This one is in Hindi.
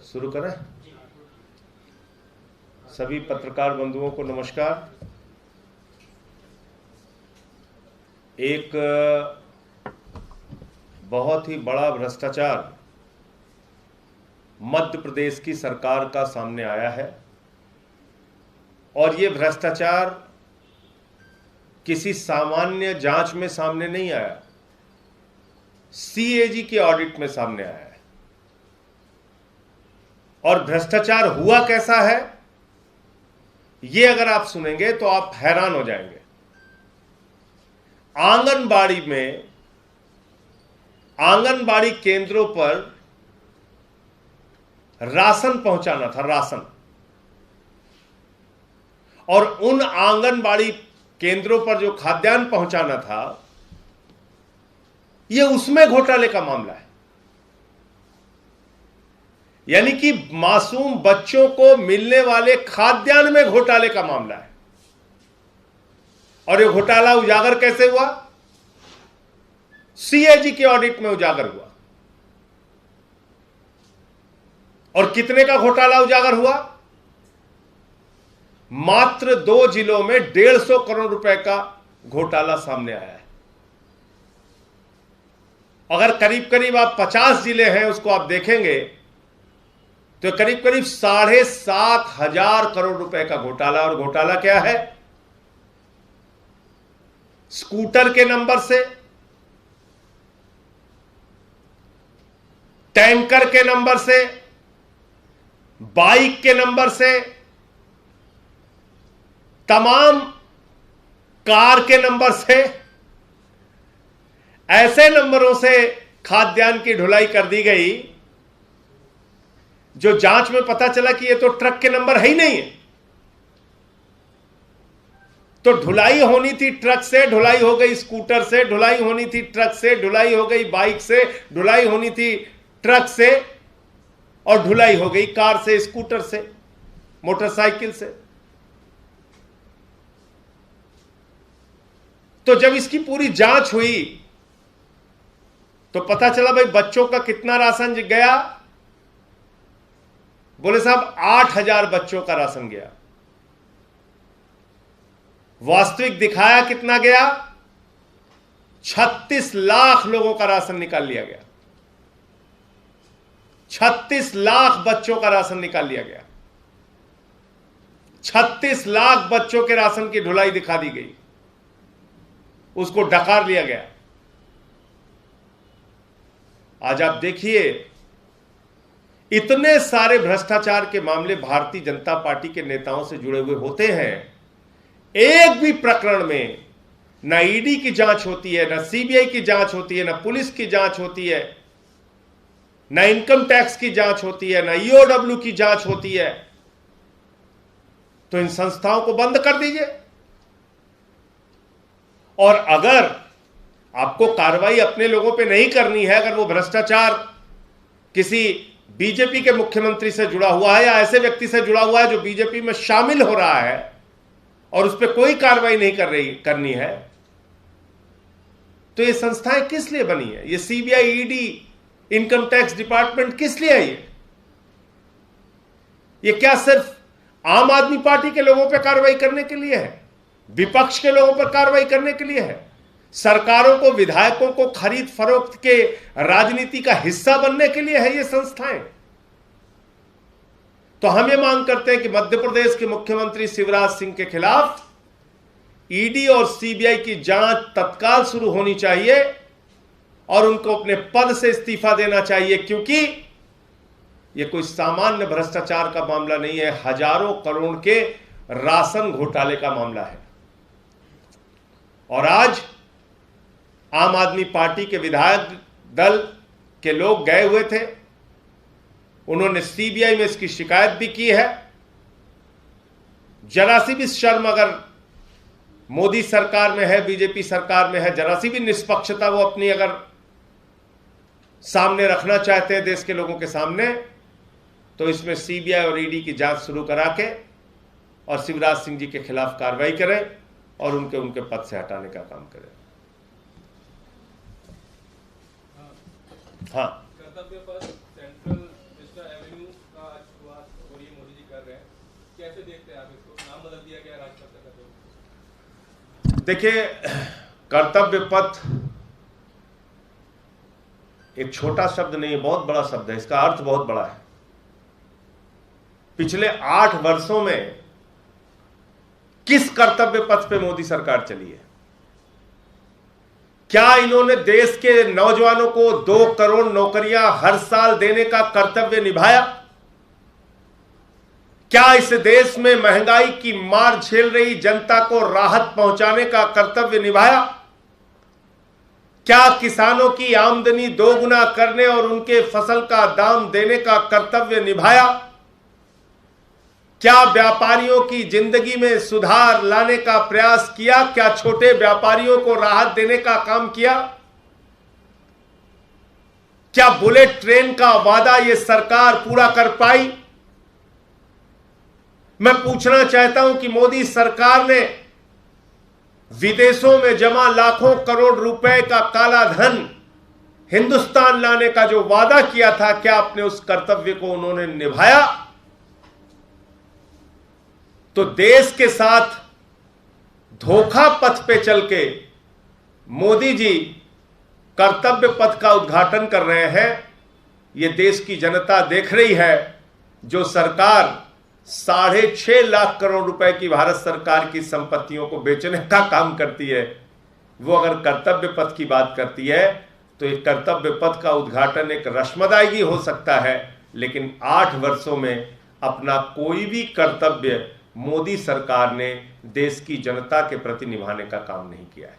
शुरू करें। सभी पत्रकार बंधुओं को नमस्कार। एक बहुत ही बड़ा भ्रष्टाचार मध्य प्रदेश की सरकार का सामने आया है और ये भ्रष्टाचार किसी सामान्य जांच में सामने नहीं आया, सीएजी के ऑडिट में सामने आया है। और भ्रष्टाचार हुआ कैसा है ये अगर आप सुनेंगे तो आप हैरान हो जाएंगे। आंगनबाड़ी में, आंगनबाड़ी केंद्रों पर राशन पहुंचाना था, राशन, और उन आंगनबाड़ी केंद्रों पर जो खाद्यान्न पहुंचाना था यह उसमें घोटाले का मामला है। यानी कि मासूम बच्चों को मिलने वाले खाद्यान्न में घोटाले का मामला है। और यह घोटाला उजागर कैसे हुआ? सीएजी के ऑडिट में उजागर हुआ। और कितने का घोटाला उजागर हुआ? मात्र 2 जिलों में 150 करोड़ रुपए का घोटाला सामने आया है। अगर करीब करीब आप 50 जिले हैं उसको आप देखेंगे तो करीब करीब 7,500 करोड़ रुपए का घोटाला। और घोटाला क्या है? स्कूटर के नंबर से, टैंकर के नंबर से, बाइक के नंबर से, तमाम कार के नंबर से, ऐसे नंबरों से खाद्यान्न की ढुलाई कर दी गई जो जांच में पता चला कि ये तो ट्रक के नंबर है ही नहीं है। तो ढुलाई होनी थी ट्रक से, ढुलाई हो गई स्कूटर से, ढुलाई होनी थी ट्रक से, ढुलाई हो गई बाइक से, ढुलाई होनी थी ट्रक से, और ढुलाई हो गई कार से, स्कूटर से, मोटरसाइकिल से। तो जब इसकी पूरी जांच हुई तो पता चला भाई बच्चों का कितना राशन गया। बोले साहब 8,000 बच्चों का राशन गया। वास्तविक दिखाया कितना गया? 36 लाख लोगों का राशन निकाल लिया गया। 36 लाख बच्चों का राशन निकाल लिया गया। 36 लाख बच्चों के राशन की ढुलाई दिखा दी गई, उसको डकार लिया गया। आज आप देखिए, इतने सारे भ्रष्टाचार के मामले भारतीय जनता पार्टी के नेताओं से जुड़े हुए होते हैं, एक भी प्रकरण में ना ईडी की जांच होती है, ना सीबीआई की जांच होती है, ना पुलिस की जांच होती है, ना इनकम टैक्स की जांच होती है, ना ईओडब्ल्यू की जांच होती है। तो इन संस्थाओं को बंद कर दीजिए। और अगर आपको कार्रवाई अपने लोगों पे नहीं करनी है, अगर वो भ्रष्टाचार किसी बीजेपी के मुख्यमंत्री से जुड़ा हुआ है या ऐसे व्यक्ति से जुड़ा हुआ है जो बीजेपी में शामिल हो रहा है और उस पर कोई कार्रवाई नहीं करनी है, तो ये संस्थाएं किस लिए बनी है? ये CBI, ED, income tax department किस लिए है? ये क्या सिर्फ आम आदमी पार्टी के लोगों पर कार्रवाई करने के लिए है? विपक्ष के लोगों पर कार्रवाई करने के लिए है? सरकारों को, विधायकों को खरीद फरोख्त के राजनीति का हिस्सा बनने के लिए है ये संस्थाएं? तो हम ये मांग करते हैं कि मध्य प्रदेश के मुख्यमंत्री शिवराज सिंह के खिलाफ ईडी और सीबीआई की जांच तत्काल शुरू होनी चाहिए और उनको अपने पद से इस्तीफा देना चाहिए, क्योंकि ये कोई सामान्य भ्रष्टाचार का मामला नहीं है, हजारों करोड़ के राशन घोटाले का मामला है। और आज आम आदमी पार्टी के विधायक दल के लोग गए हुए थे, उन्होंने सीबीआई में इसकी शिकायत भी की है। जरा सी भी शर्म अगर मोदी सरकार में है, बीजेपी सरकार में है, जरा सी भी निष्पक्षता वो अपनी अगर सामने रखना चाहते हैं देश के लोगों के सामने, तो इसमें सीबीआई और ईडी की जांच शुरू करा के और शिवराज सिंह जी के खिलाफ कार्रवाई करें और उनके पद से हटाने का काम करें। हाँ, कर्तव्य पथ सेंट्रल विस्टा एवेन्यू कैसे देखते हैं आप इसको? नाम बदल दिया गया राजपथ का। देखिए, कर्तव्य पथ एक छोटा शब्द नहीं है, बहुत बड़ा शब्द है। इसका अर्थ बहुत बड़ा है। पिछले 8 वर्षों में किस कर्तव्य पथ पे मोदी सरकार चली है? क्या इन्होंने देश के नौजवानों को 2 करोड़ नौकरियां हर साल देने का कर्तव्य निभाया? क्या इस देश में महंगाई की मार झेल रही जनता को राहत पहुंचाने का कर्तव्य निभाया? क्या किसानों की आमदनी दोगुना करने और उनके फसल का दाम देने का कर्तव्य निभाया? क्या व्यापारियों की जिंदगी में सुधार लाने का प्रयास किया? क्या छोटे व्यापारियों को राहत देने का काम किया? क्या बुलेट ट्रेन का वादा यह सरकार पूरा कर पाई? मैं पूछना चाहता हूं कि मोदी सरकार ने विदेशों में जमा लाखों करोड़ रुपए का काला धन हिंदुस्तान लाने का जो वादा किया था, क्या अपने उस कर्तव्य को उन्होंने निभाया? तो देश के साथ धोखा पथ पे चल के मोदी जी कर्तव्य पथ का उद्घाटन कर रहे हैं। यह देश की जनता देख रही है। जो सरकार 6.5 लाख करोड़ रुपए की भारत सरकार की संपत्तियों को बेचने का काम करती है, वो अगर कर्तव्य पथ की बात करती है तो एक कर्तव्य पथ का उद्घाटन एक रश्मदायगी हो सकता है, लेकिन 8 वर्षों में अपना कोई भी कर्तव्य मोदी सरकार ने देश की जनता के प्रति निभाने का काम नहीं किया है।